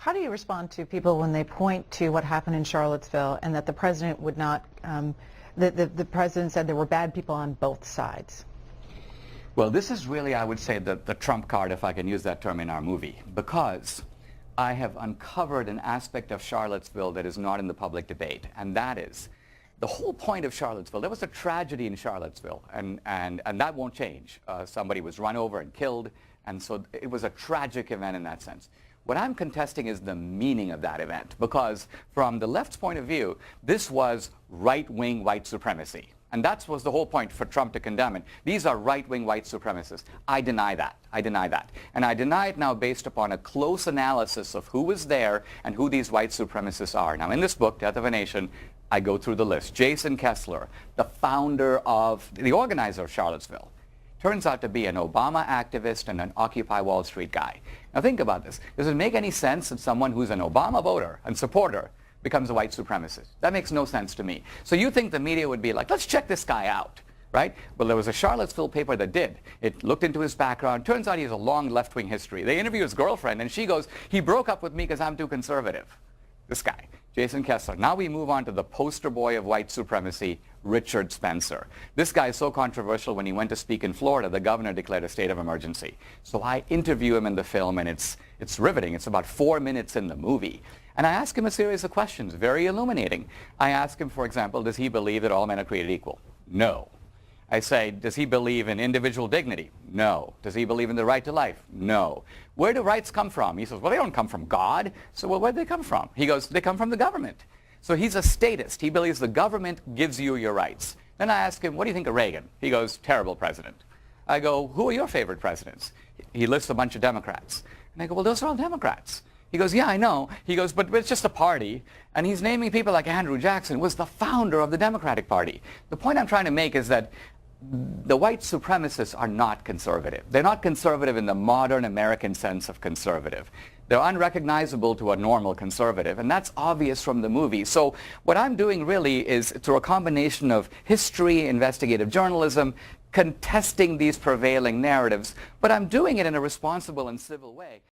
How do you respond to people when they point to what happened in Charlottesville and that the president would not, the president said there were bad people on both sides? Well, this is really, I would say, the trump card, if I can use that term, in our movie, because I have uncovered an aspect of Charlottesville that is not in the public debate, and that is the whole point of Charlottesville. There was a tragedy in Charlottesville, and that won't change. Somebody was run over and killed, and so it was a tragic event in that sense. What I'm contesting is the meaning of that event, because from the left's point of view, this was right-wing white supremacy. And that was the whole point for Trump to condemn it. These are right-wing white supremacists. I deny that. I deny that. And I deny it now based upon a close analysis of who was there and who these white supremacists are. Now, in this book, Death of a Nation, I go through the list. Jason Kessler, the founder of, the organizer of Charlottesville, turns out to be an Obama activist and an Occupy Wall Street guy. Now think about this. Does it make any sense that someone who's an Obama voter and supporter becomes a white supremacist? That makes no sense to me. So you think the media would be like, let's check this guy out, right? Well, there was a Charlottesville paper that did. It looked into his background. Turns out he has a long left-wing history. They interview his girlfriend, and she goes, he broke up with me because I'm too conservative. This guy, Jason Kessler. Now we move on to the poster boy of white supremacy, Richard Spencer. This guy is so controversial, when he went to speak in Florida, the governor declared a state of emergency. So I interview him in the film, and it's riveting. It's about 4 minutes in the movie. And I ask him a series of questions, very illuminating. I ask him, for example, does he believe that all men are created equal? No. I say, does he believe in individual dignity? No. Does he believe in the right to life? No. Where do rights come from? He says, well, they don't come from God. So, well, where do they come from? He goes, they come from the government. So he's a statist. He believes the government gives you your rights. Then I ask him, what do you think of Reagan? He goes, terrible president. I go, who are your favorite presidents? He lists a bunch of Democrats. And I go, well, those are all Democrats. He goes, yeah, I know. He goes, but it's just a party. And he's naming people like Andrew Jackson, was the founder of the Democratic Party. The point I'm trying to make is that the white supremacists are not conservative. They're not conservative in the modern American sense of conservative. They're unrecognizable to a normal conservative, and that's obvious from the movie. So what I'm doing really is, through a combination of history, investigative journalism, contesting these prevailing narratives, but I'm doing it in a responsible and civil way.